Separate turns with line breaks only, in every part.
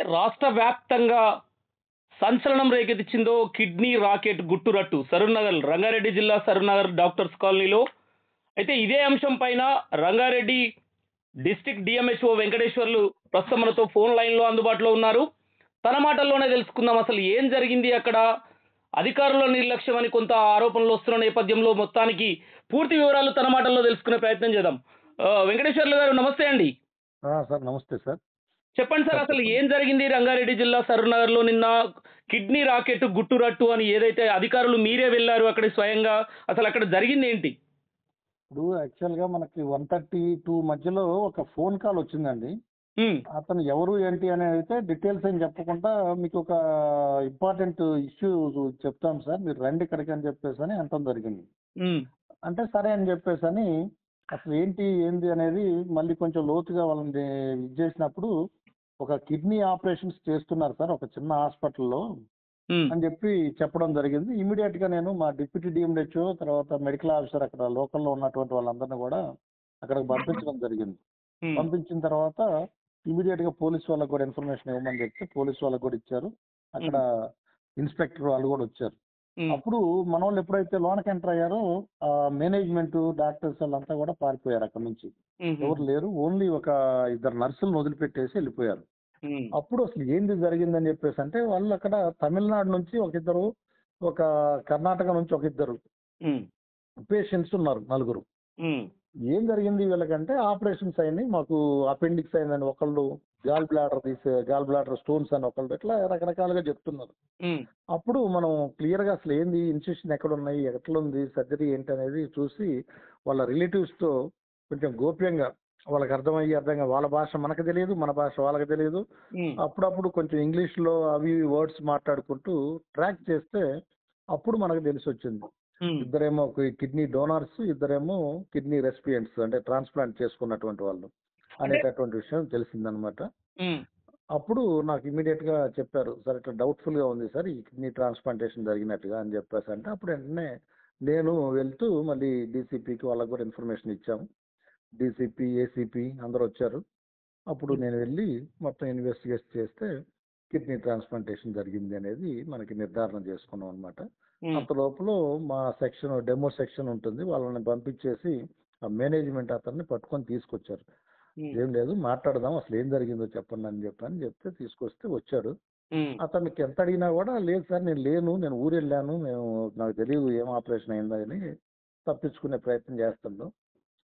రాష్ట్ర వ్యాప్తంగా సంచలనం రేకెత్తించిందో కిడ్నీ రాకెట్ గుట్టురట్టు సరూర్‌నగర్ రంగారెడ్డి జిల్లా సరూర్‌నగర్ డాక్టర్స్ కాలనీలో. అయితే ఇదే అంశం పైన రంగారెడ్డి డిస్ట్రిక్ట్ డిఎంహెచ్ఓ వెంకటేశ్వర్లు ప్రస్తుతం మనతో ఫోన్ లైన్‌లో అందుబాటులో ఉన్నారు. తన మాటల్లోనే తెలుసుకుందాం అసలు ఏం జరిగింది అక్కడ? అధికారుల నిర్లక్ష్యం అని కొంత ఆరోపణలు వస్తున్న నేపథ్యంలో మొత్తానికి పూర్తి వివరాలు తన మాటల్లో తెలుసుకునే ప్రయత్నం చేద్దాం. వెంకటేశ్వర్లు గారు నమస్తే అండి.
సార్ నమస్తే సార్.
చెప్పండి సార్
సార్
అసలు
చెప్పండి.
ఏం జరిగింది రంగారెడ్డి జిల్లా సరూర్‌నగర్‌లో నిన్న కిడ్నీ రాకెట్ గుట్టురట్టు అని ఏదైతే అధికారులు మీరే వెళ్లారు అక్కడికి స్వయంగా అసలు అక్కడ జరిగిందేంటి?
ఇప్పుడు యాక్చువల్‌గా మనకి 1:32 మధ్యలో ఒక ఫోన్ కాల్ వచ్చిందండి.
హ్మ్.
అతను ఎవరు ఏంటి అనేదైతే డీటెయిల్స్ ఏం చెప్పకుండా మీకొక ఇంపార్టెంట్ ఇష్యూ చెప్తాం సార్. మీరు రండి ఇక్కడికి అని చెప్పేసని అనటం జరిగింది.
హ్మ్.
అంటే సరే అని చెప్పేసని అసలు ఏంటి, ఏంది అనేది మళ్ళీ కొంచెం లోతుగా వాళ్ళని ఇది చేసినప్పుడు ఒక కిడ్నీ ఆపరేషన్స్ చేస్తున్నారు సార్ ఒక చిన్న హాస్పిటల్‌లో
హ్మ్.
అని చెప్పి చెప్పడం జరిగింది. ఇమ్మీడియేట్‌గా నేను మా డిప్యూటీ డీఎంహెచ్ఓ తర్వాత మెడికల్ ఆఫీసర్ అక్కడ లోకల్‌లో ఉన్నటువంటి వాళ్ళందరిని కూడా అక్కడికి పంపించడం జరిగింది.
హ్మ్.
పంపించిన తర్వాత ఇమ్మీడియేట్‌గా పోలీస్ వాళ్ళకి కూడా ఇన్ఫర్మేషన్ ఇవ్వమని చెప్తే పోలీస్ వాళ్ళకి కూడా ఇచ్చారు. అక్కడ
హ్మ్.
ఇన్స్‌పెక్టర్ వాళ్ళు కూడా వచ్చారు.
హ్మ్.
అప్పుడు మనోళ్ళు ఎప్పుడైతే లోనకి ఎంటర్ అయ్యారో మేనేజ్‌మెంట్, డాక్టర్స్ వాళ్ళంతా కూడా పారిపోయారు అక్కడి నుంచి. ఎవరు
హుహుహు.
లేరు. ఓన్లీ ఒక ఇద్దరు నర్సులను వదిలిపెట్టేసి వెళ్ళిపోయారు.
హ్మ్.
అప్పుడు అసలు ఏంది జరిగిందని చెప్పేసంటే వాళ్ళు అక్కడ తమిళనాడు నుంచి ఒకిద్దరు, ఒక కర్ణాటక నుంచి ఒకిద్దరు
హ్మ్.
పేషెంట్స్ ఉన్నారు నలుగురు.
హ్మ్.
ఏం జరిగింది వీళ్ళకంటే ఆపరేషన్స్ అయినాయి. మాకు అపెండిక్స్ అయిందని ఒకళ్ళు, గాల్ బ్లాడర్ స్టోన్స్ అని ఒకళ్ళు ఇట్లా రకరకాలుగా చెప్తున్నారు.
హ్మ్.
అప్పుడు మనం క్లియర్‌గా అసలు ఏంది ఇన్సిషన్ ఎక్కడున్నాయి, ఎట్లుంది, సర్జరీ ఏంటనేది చూసి వాళ్ళ రిలేటివ్స్‌తో కొంచెం గోప్యంగా వాళ్ళకి అర్థమయ్యి అర్థంగా వాళ్ళ భాష మనకు తెలియదు. మన భాష వాళ్ళకి తెలియదు.
హ్మ్.
అప్పుడప్పుడు కొంచెం ఇంగ్లీష్‌లో అవి ఇవి వర్డ్స్ మాట్లాడుకుంటూ ట్రాక్ చేస్తే అప్పుడు మనకు తెలిసొచ్చింది.
హ్మ్.
ఇద్దరేమో కిడ్నీ డోనార్స్, ఇద్దరేమో కిడ్నీ రెసిపియెంట్స్ అంటే ట్రాన్స్‌ప్లాంట్ చేసుకున్నటువంటి వాళ్ళు
అంటే
అనేటటువంటి విషయం తెలిసిందనమాట.
హ్మ్.
అప్పుడు నాకు ఇమ్మీడియేట్‌గా చెప్పారు. సార్ ఇట్లా డౌట్‌ఫుల్‌గా ఉంది సార్. ఈ కిడ్నీ ట్రాన్స్‌ప్లాంటేషన్ జరిగినట్టుగా అని చెప్పేసంటే, అప్పుడు వెంటనే నేను వెళ్తూ మళ్ళీ డీసీపీకి వాళ్ళకి కూడా ఇన్ఫర్మేషన్ ఇచ్చాము. డీసీపీ, ఏసీపీ అందరొచ్చారు. అప్పుడు
హ్మ్.
నేను వెళ్లి మొత్తం ఇన్వెస్టిగేట్ చేస్తే కిడ్నీ ట్రాన్స్‌ప్లాంటేషన్ జరిగింది అనేది మనకి నిర్ధారణ చేసుకున్నాం అనమాట.
హ్మ్.
అంత లోపల మా సెక్షన్ డెమో సెక్షన్ ఉంటుంది. వాళ్ళని పంపించేసి ఆ మేనేజ్మెంట్ అతన్ని పట్టుకొని తీసుకొచ్చారు.
హ్మ్.
ఏం లేదు మాట్లాడదాం. అసలేం జరిగిందో చెప్పండి అని చెప్తే తీసుకొస్తే వచ్చాడు.
హ్మ్.
అతనికి ఎంత అడిగినా కూడా లేదు సార్ నేను లేను. నేను ఊరెళ్ళాను. నాకు తెలీదు ఏం ఆపరేషన్ అయిందో అని తప్పించుకునే ప్రయత్నం చేస్తుండు.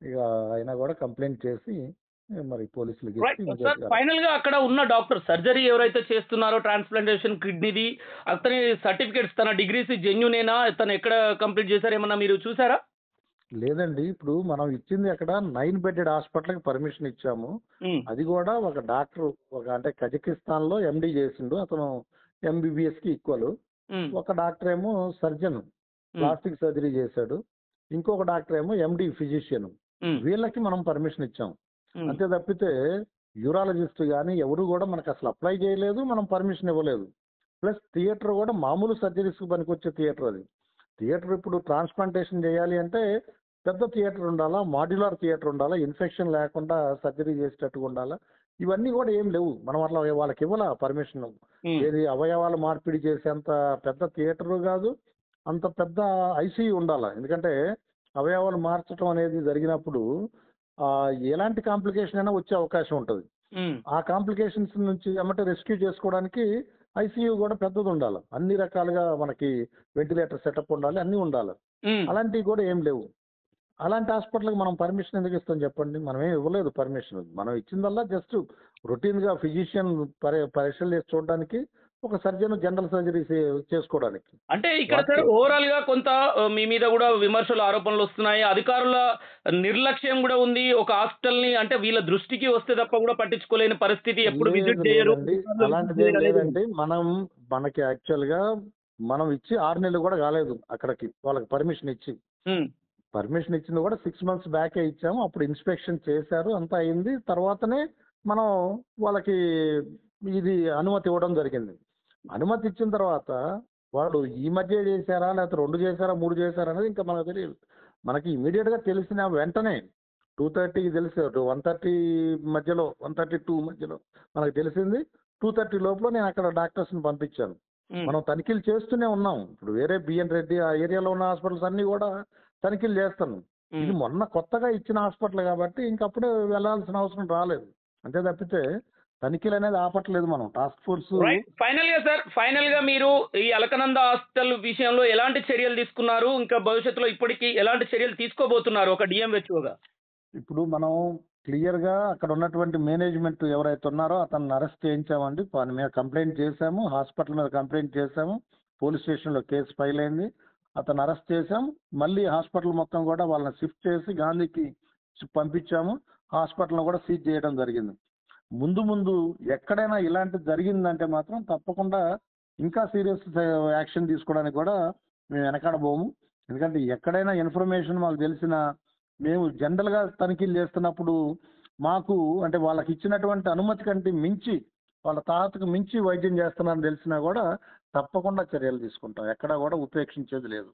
ఇక అయినా కూడా కంప్లెయింట్ చేసి మరి పోలీసులకి ఇచ్చి
రైట్. సార్
ఇమ్మీడియేట్‌గా
ఫైనల్‌గా అక్కడ ఉన్న డాక్టర్ సర్జరీ ఎవరైతే చేస్తున్నారో ట్రాన్స్‌ప్లాంటేషన్ కిడ్నీది అతని సర్టిఫికేట్స్ తన డిగ్రీస్ జెన్యూనేనా? తను ఎక్కడ కంప్లీట్ చేసారో ఏమన్నా మీరు చూసారా?
లేదండి. ఇప్పుడు మనం ఇచ్చింది అక్కడ 9 బెడెడ్ హాస్పిటల్‌కి పర్మిషన్ ఇచ్చాము.
హ్మ్.
అది కూడా ఒక డాక్టరు అంటే కజకిస్తాన్‌లో ఎండీ చేసిండు. అతను ఎంబీబీఎస్‌కి ఈక్వల్.
హ్మ్.
ఒక డాక్టర్ ఏమో సర్జన్
హ్మ్.
ప్లాస్టిక్ సర్జరీ చేశాడు. ఇంకొక డాక్టర్ ఏమో ఎండీ ఫిజిషియన్.
హ్మ్.
వీళ్ళకి మనం పర్మిషన్ ఇచ్చాం.
హ్మ్.
అంతే తప్పితే యూరాలజిస్ట్ గాని ఎవరు కూడా మనకు అసలు అప్లై చేయలేదు. మనం పర్మిషన్ ఇవ్వలేదు. ప్లస్ థియేటర్ కూడా మామూలు సర్జరీస్‌కి పనికొచ్చే థియేటర్ అది. థియేటర్ ఇప్పుడు ట్రాన్స్‌ప్లాంటేషన్ చేయాలి అంటే పెద్ద థియేటర్ ఉండాలా, మాడ్యులర్ థియేటర్ ఉండాలా, ఇన్ఫెక్షన్ లేకుండా సర్జరీ చేసేటట్టుగా ఉండాలా. ఇవన్నీ కూడా ఏం లేవు. మనం అట్లా వాళ్ళకి ఇవ్వలా పర్మిషన్.
హ్మ్.
ఏది అవయవాల మార్పిడి చేసేంత పెద్ద థియేటరు కాదు. అంత పెద్ద ఐసీయూ ఉండాలా. ఎందుకంటే అవయవాలు మార్చటం అనేది జరిగినప్పుడు ఎలాంటి కాంప్లికేషన్ అయినా వచ్చే అవకాశం ఉంటది.
హ్మ్.
ఆ కాంప్లికేషన్స్ నుంచి ఎమ్మటే రెస్క్యూ చేసుకోవడానికి ఐసీయూ కూడా పెద్దదుండాల. అన్ని రకాలుగా మనకి వెంటిలేటర్ సెటప్ ఉండాలి. అన్నీ ఉండాలి.
హ్మ్.
అలాంటివి కూడా ఏం లేవు. అలాంటి హాస్పిటల్‌కి మనం పర్మిషన్ ఎందుకు ఇస్తాం చెప్పండి? మనమేం ఇవ్వలేదు పర్మిషన్. మనం ఇచ్చిందల్లా జస్ట్ రొటీన్‌గా ఫిజిషియన్ పరీక్షలు చేసి చూడడానికి, ఒక సర్జన్ జనరల్ సర్జరీ చేసుకోవడానికి.
అంటే ఇక్కడ సార్
వాటికి
ఓవరాల్‌గా కొంత మీ మీద గూడా విమర్శలు, ఆరోపణలొస్తున్నాయి. అధికారుల నిర్లక్ష్యం గూడా ఉంది. ఒక హాస్పిటల్‌ని అంటే వీళ్ళ దృష్టికి వస్తే తప్ప గూడా పట్టించుకోలేని పరిస్థితి. ఎప్పుడు
లేదు
విజిట్ జేయరు.
లేదండి.
అధికారులు విజిట్
అలాంటిదేం
జేయరనేది ఉంది.
లేదండి. మనకి యాక్చువల్‌గా మనం ఇచ్చి 6 నెలలు కూడా కాలేదు అక్కడికి. వాళ్ళకి పర్మిషన్ ఇచ్చి.
హ్మ్.
పర్మిషన్ ఇచ్చింది కూడా 6 మంత్స్ బ్యాకే ఇచ్చాము. అప్పుడు ఇన్స్‌పెక్షన్ చేశారు. అంతా అయింది. తర్వాతనే మనం వాళ్ళకి ఇది అనుమతి ఇవ్వడం జరిగింది. అనుమతి ఇచ్చిన తర్వాత వాళ్ళు ఈ మధ్యే చేశారా? లేకపోతే 2 చేశారా? 3 చేశారా? అనేది ఇంకా మనకు తెలీదు. మనకి ఇమ్మీడియేట్‌గా తెలిసిన వెంటనే 2:30కి తెలుసు. 1:30 మధ్యలో 1:32 మధ్యలో మనకు తెలిసింది. 2:30 లోపల నేను అక్కడ డాక్టర్స్ని పంపించాను.
ఉమ్,
మనం తనిఖీలు చేస్తూనే ఉన్నాం. ఇప్పుడు వేరే బిఎన్ రెడ్డి ఆ ఏరియాలో ఉన్న హాస్పిటల్స్ అన్నీ కూడా తనిఖీలు చేస్తాను. ఇది
ఉమ్.
మొన్న కొత్తగా ఇచ్చిన హాస్పిటల్ కాబట్టి ఇంకప్పుడే వెళ్ళాల్సిన అవసరం రాలేదు. అంతే తప్పితే తనిఖీలు అనేది ఆపట్లేదు మనం. Task force
right. ఫైనల్ గా సార్, ఫైనల్ గా మీరు ఈ అలకనంద హాస్పిటల్ విషయంలో ఎలాంటి చర్యలు తీసుకున్నారు, ఇంకా భవిష్యత్తులో ఇప్పటికీ ఎలాంటి చర్యలు తీసుకోబోతున్నారు ఒక డిఎంహెచ్ఓగా?
ఇప్పుడు మనం క్లియర్గా అక్కడ ఉన్నటువంటి మేనేజ్మెంట్ ఎవరైతే ఉన్నారో అతన్ని అరెస్ట్ చేయించామండి. వాని మీద కంప్లైంట్ చేశాము, హాస్పిటల్ మీద కంప్లైంట్ చేశాము, పోలీస్ స్టేషన్లో కేసు ఫైల్ అయింది. అతను అరెస్ట్ చేశాం. మళ్ళీ హాస్పిటల్ మొత్తం కూడా వాళ్ళని షిఫ్ట్ చేసి గాంధీకి పంపించాము. హాస్పిటల్ని కూడా సీజ్ చేయడం జరిగింది. ముందు ముందు ఎక్కడైనా ఇలాంటి జరిగిందంటే మాత్రం తప్పకుండా ఇంకా సీరియస్ యాక్షన్ తీసుకోవడానికి కూడా మేము వెనకాడబోము. ఎందుకంటే ఎక్కడైనా ఇన్ఫర్మేషన్ మాకు తెలిసిన మేము జనరల్గా తనిఖీలు చేస్తున్నప్పుడు మాకు అంటే వాళ్ళకి ఇచ్చినటువంటి అనుమతి కంటే మించి వాళ్ళ తాహతకు మించి వైద్యం చేస్తున్నారని తెలిసినా కూడా తప్పకుండా చర్యలు తీసుకుంటాం. ఎక్కడా కూడా ఉపేక్షించేది లేదు.